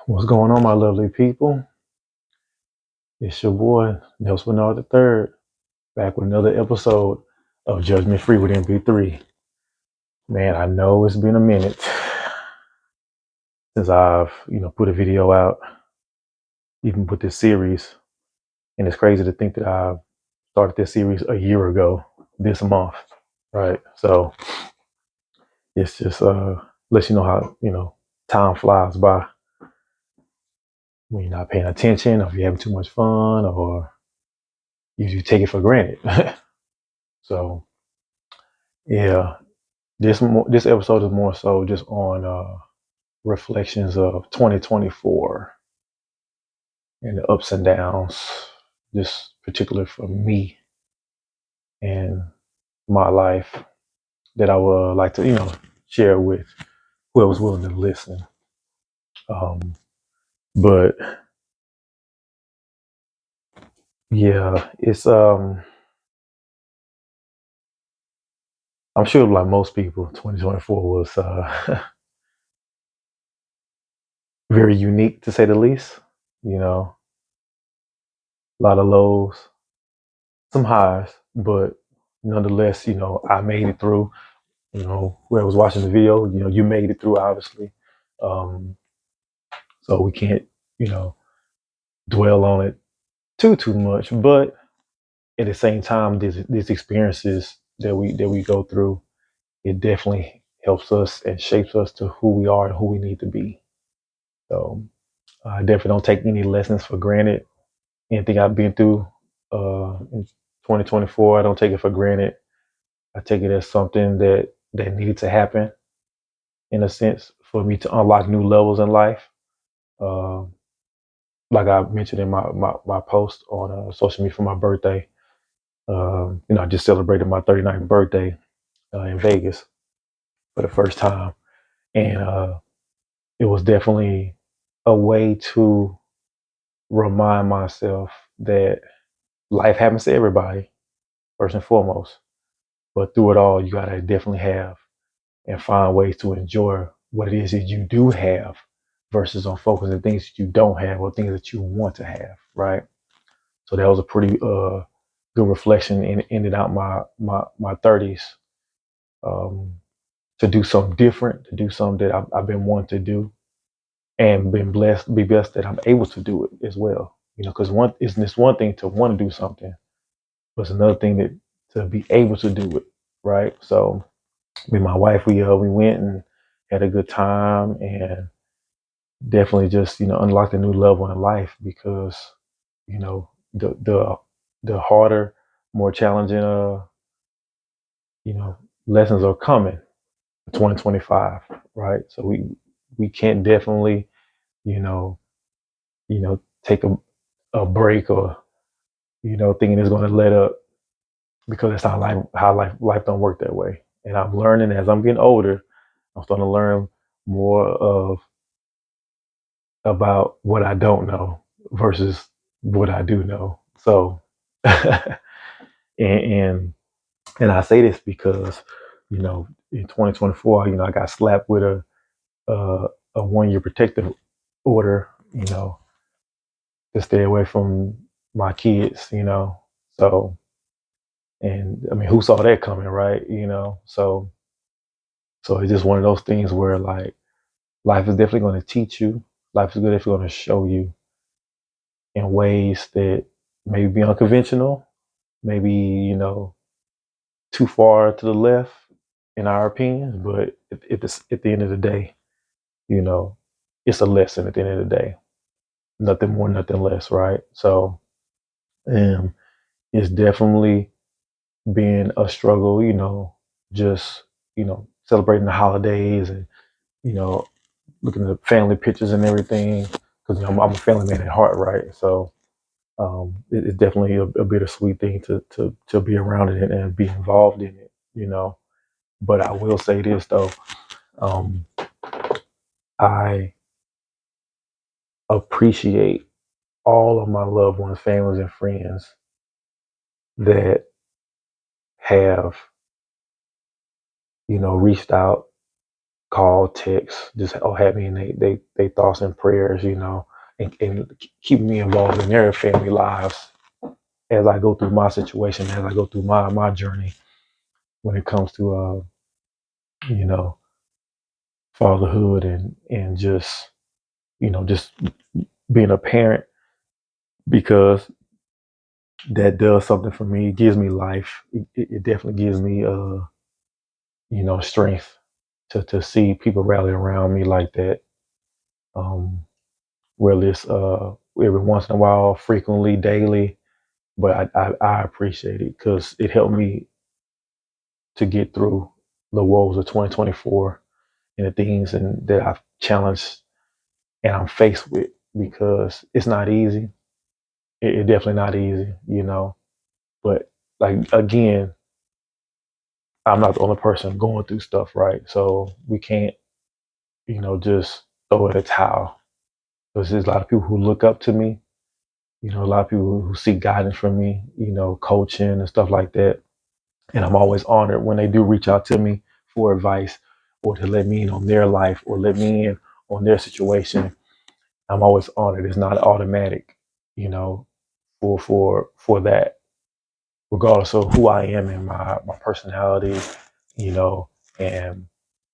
What's going on, my lovely people? It's your boy, Nelson Bernard III, back with another episode of Judgment Free with NB3. Man, I know it's been a minute since I've, put a video out, even with this series. And it's crazy to think that I started this series a year ago this month, right? So it's just lets you know how, time flies by when you're not paying attention, or if you're having too much fun, or you take it for granted. So yeah, this episode is more so just on reflections of 2024 and the ups and downs, just particular for me and my life that I would like to, share with whoever's willing to listen. Um, but yeah, it's I'm sure like most people, 2024 was very unique to say the least. You know, a lot of lows, some highs, but nonetheless, I made it through. Whoever was watching the video, you made it through, obviously. Um, so we can't, you know, dwell on it too much. But at the same time, these experiences that we go through, it definitely helps us and shapes us to who we are and who we need to be. So I definitely don't take any lessons for granted. Anything I've been through in 2024, I don't take it for granted. I take it as something that needed to happen in a sense for me to unlock new levels in life. Uh, like I mentioned in my post on social media for my birthday, I just celebrated my 39th birthday in Vegas for the first time. And it was definitely a way to remind myself that life happens to everybody, first and foremost. But through it all, you got to definitely have and find ways to enjoy what it is that you do have versus on focusing on things that you don't have or things that you want to have, right? So that was a pretty good reflection and ended out my 30s to do something different, to do something that I've been wanting to do and been blessed, be blessed that I'm able to do it as well. Because it's one thing to want to do something, but it's another thing that to be able to do it, right? So me and my wife, we went and had a good time and definitely just unlocked a new level in life because the harder, more challenging lessons are coming for 2025, right? So we can't definitely you know take a break or thinking it's going to let up because it's not like how life don't work that way. And I'm learning as I'm getting older. I'm starting to learn more of about what I don't know versus what I do know. So, and, and and I say this because in 2024, I got slapped with a 1 year protective order, to stay away from my kids, So, and I mean, who saw that coming, right? So it's just one of those things where like life is definitely going to teach you. Life is definitely going to show you in ways that maybe be unconventional, maybe too far to the left in our opinions, but at the end of the day, you know, it's a lesson at the end of the day. Nothing more, nothing less, right? So um it's definitely been a struggle, just, celebrating the holidays and, you know, looking at family pictures and everything. Because I'm a family man at heart, right? So it's definitely a bittersweet thing to be around it and be. But I will say this though, um, I appreciate all of my loved ones, families, and friends that have reached out call, text, just have me in they thoughts and prayers, and keep me involved in their family lives as I go through my situation, as I go through my journey when it comes to you know, fatherhood and just being a parent, because that does something for me. It gives me life. It definitely gives me strength to see people rally around me like that. Um, whether it's every once in a while, frequently, daily, but I appreciate it because it helped me to get through the woes of 2024 and the things and that I've challenged and I'm faced with, because it's not easy. It definitely not easy. But like again, I'm not the only person going through stuff, right? So we can't, just throw in a towel. Because there's a lot of people who look up to me, a lot of people who seek guidance from me, coaching and stuff like that. And I'm always honored when they do reach out to me for advice or to let me in on their life or let me in on their situation. I'm always honored. It's not automatic, you know, for that, regardless of who I am and my personality, you know, and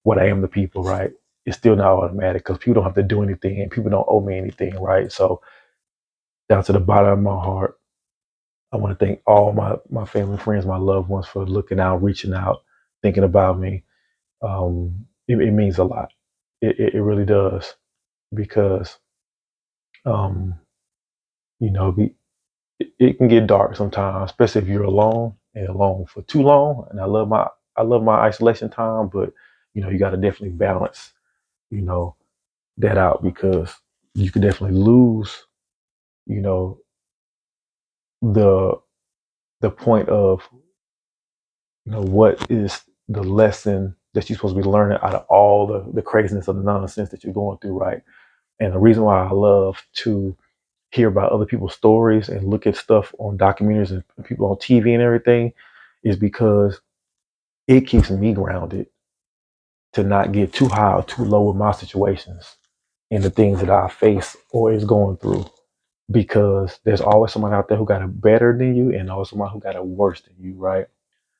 what I am to people, right? It's still not automatic because people don't have to do anything and people don't owe me anything, right? So down to the bottom of my heart, I want to thank all my family, friends, my loved ones for looking out, reaching out, thinking about me. It means a lot. It really does, because um, be, it can get dark sometimes, especially if you're alone and alone for too long. And I love my isolation time, but you got to definitely balance you know that out, because you could definitely lose you know the the point of what is the lesson that you're supposed to be learning out of all the craziness of the nonsense that you're going through, right? And the reason why I love to hear about other people's stories and look at stuff on documentaries and people on TV and everything is because it keeps me grounded to not get too high or too low with my situations and the things that I face or is going through. Because there's always someone out there who got it better than you and always someone who got it worse than you, right?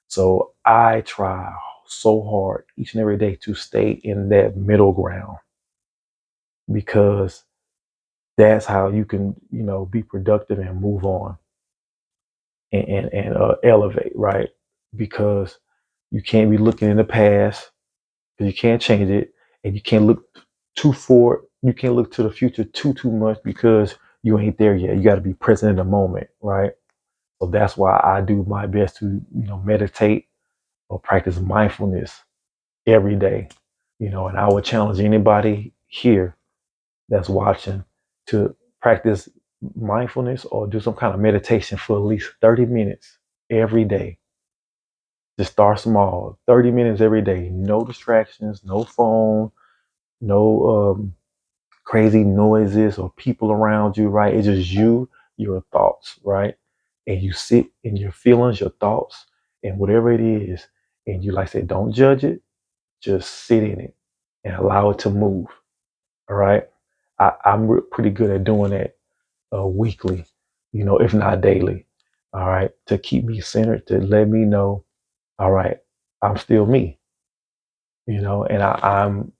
So I try so hard each and every day to stay in that middle ground, because that's how you can, be productive and move on and elevate, right? Because you can't be looking in the past because you can't change it, and you can't look too forward. You can't look to the future too much because you ain't there yet. You got to be present in the moment, right? So that's why I do my best to, meditate or practice mindfulness every day, and I would challenge anybody here that's watching to practice mindfulness or do some kind of meditation for at least 30 minutes every day. Just start small, 30 minutes every day, no distractions, no phone, no crazy noises or people around you, right? It's just you, your thoughts, right? And you sit in your feelings, your thoughts, and whatever it is, and you, like I said, don't judge it, just sit in it and allow it to move. All right. I'm pretty good at doing that weekly, if not daily. All right. To keep me centered, to let me know, all right, I'm still me, and I'm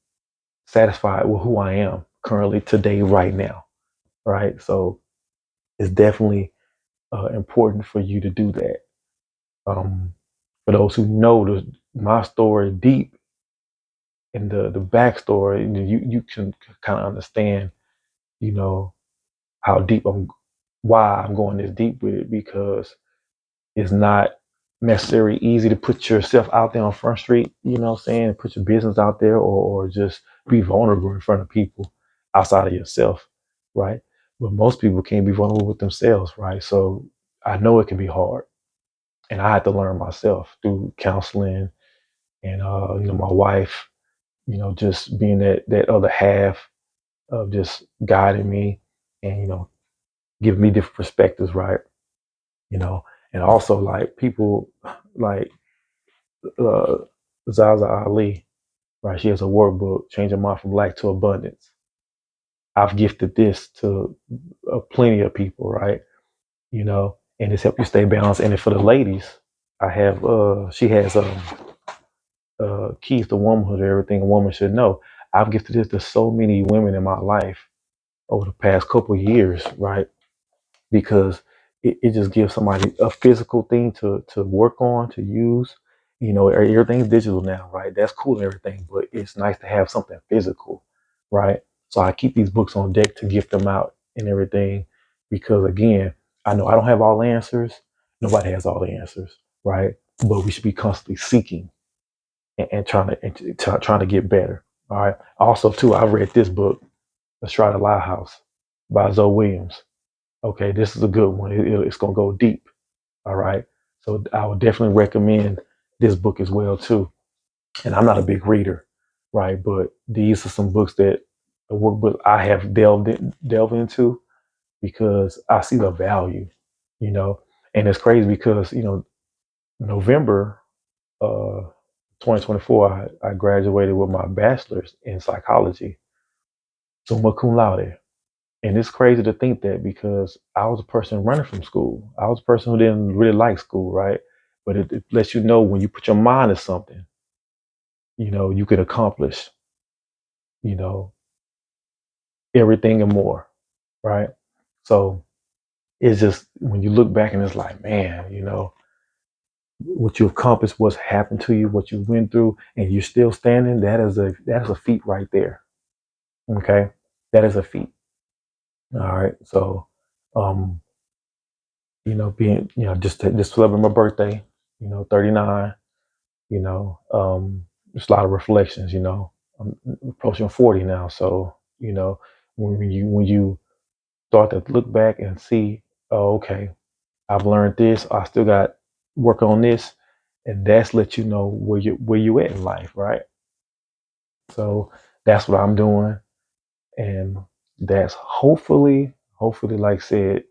satisfied with who I am currently today, right now. Right. So it's definitely important for you to do that. For those who know my story deep and the backstory, you can kind of understand, you know, how deep why I'm going this deep with it, because it's not necessarily easy to put yourself out there on Front Street, what I'm saying, put your business out there, or just be vulnerable in front of people outside of yourself, right? But most people can't be vulnerable with themselves, right? So I know it can be hard. And I had to learn myself through counseling and my wife, just being that other half of just guiding me and, giving me different perspectives, right? you know, and also like people like uh, Zaza Ali. right? She has a workbook, Change Your Mind from Lack to Abundance. I've gifted this to plenty of people, right? And it's helped you stay balanced. And then for the ladies, I have, she has Keys to Womanhood, Everything a Woman Should Know. I've gifted this to so many women in my life over the past couple of years, right? Because it just gives somebody a physical thing to work on, to use. Everything's digital now, right? That's cool and everything, but it's nice to have something physical, right? So I keep these books on deck to gift them out and everything, because again, I know I don't have all the answers. Nobody has all the answers, right? But we should be constantly seeking and trying to get better. All right. Also, too, I read this book, The Shrouded Lighthouse by Zoe Williams. Okay, this is a good one. It's gonna go deep. All right. So I would definitely recommend this book as well too. And I'm not a big reader, right? But these are some books that the workbook I have delved into because I see the value, you know. And it's crazy because November uh 2024, I graduated with my bachelor's in psychology, summa cum laude. And it's crazy to think that because I was a person running from school. I was a person who didn't really like school, right? But it lets you know when you put your mind to something, you can accomplish, you know, everything and more, right? So it's just when you look back and it's like, man, what you accomplished, what's happened to you, what you went through, and you're still standing. That is a feat right there. Okay, that is a feat. All right. So, um, being, just celebrating my birthday, 39, just a lot of reflections, I'm approaching 40 now. So, when you start to look back and see, oh, okay, I've learned this, I still got work on this, and that's let you know where you at in life, right? So that's what I'm doing. And that's hopefully, like I said,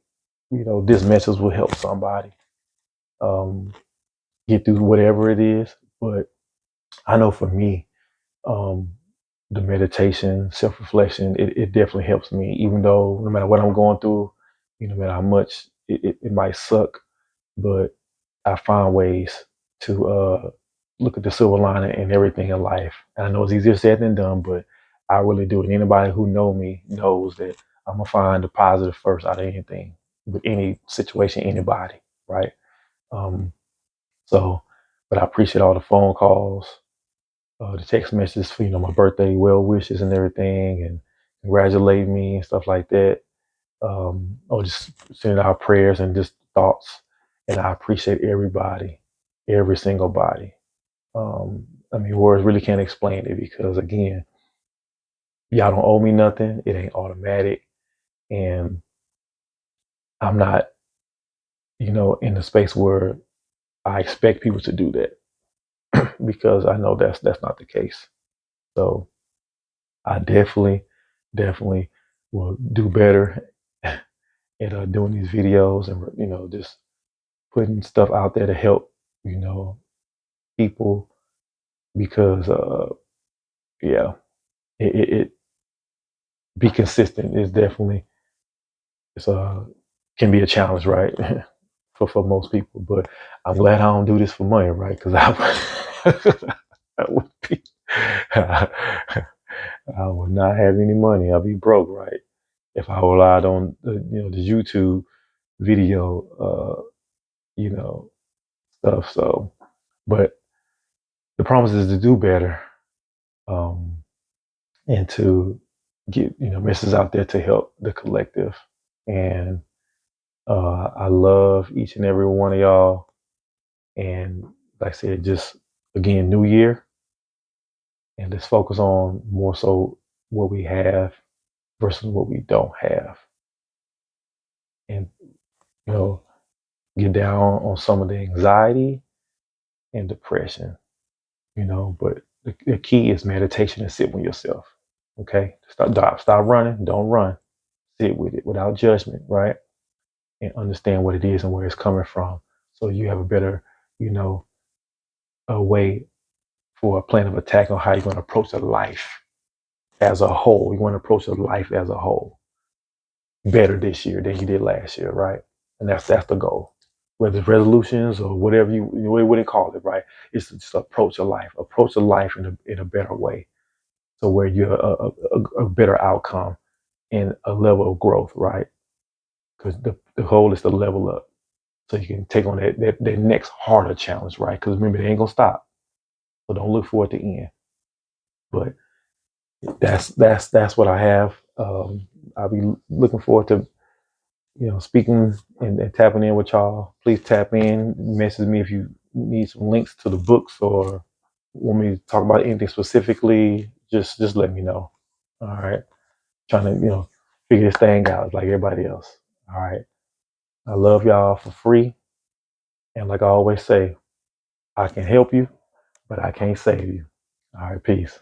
this message will help somebody um, get through whatever it is. But I know for me, um, the meditation, self reflection, it definitely helps me, even though no matter what I'm going through, no matter how much it might suck, but I find ways to look at the silver lining in everything in life. And I know it's easier said than done, but I really do. And anybody who know me knows that I'm gonna find the positive first out of anything, with any situation, anybody, right? Um, so, but I appreciate all the phone calls, the text messages for my birthday, well wishes and everything, and congratulate me and stuff like that. Or just sending out prayers and just thoughts. And I appreciate everybody, every single body. I mean, words really can't explain it because again, y'all don't owe me nothing. It ain't automatic, and I'm not, in the space where I expect people to do that because I know that's not the case. So I definitely will do better at doing these videos and just putting stuff out there to help you know people because yeah, it be consistent is definitely it's can be a challenge, right? for most people, but I'm glad I don't do this for money, right? Because I would be I would not have any money. I'll be broke, right? If I relied on the YouTube video, you know, stuff. So, but the promise is to do better, um, and to get messages out there to help the collective. And I love each and every one of y'all. And like I said, just again, new year, and let's focus on more so what we have versus what we don't have, and you know, get down on some of the anxiety and depression. But the key is meditation and sit with yourself. Okay, stop running. Don't run. Sit with it without judgment, right? And understand what it is and where it's coming from, so you have a better, a way for a plan of attack on how you're going to approach a life as a whole. You want to approach a life as a whole better this year than you did last year, right? And that's the goal. Whether it's resolutions or whatever you wouldn't call it, right? It's to just approach a life in a better way. So where you're a better outcome and a level of growth, right? Because the goal is to level up so you can take on that next harder challenge, right? Because remember, they ain't gonna stop. So don't look for it to end. But that's what I have. I'll be looking forward to speaking and tapping in with y'all. Please tap in, message me if you need some links to the books or want me to talk about anything specifically. Just let me know. All right, trying to figure this thing out like everybody else. All right, I love y'all for free, and like I always say, I can help you, but I can't save you. All right, peace.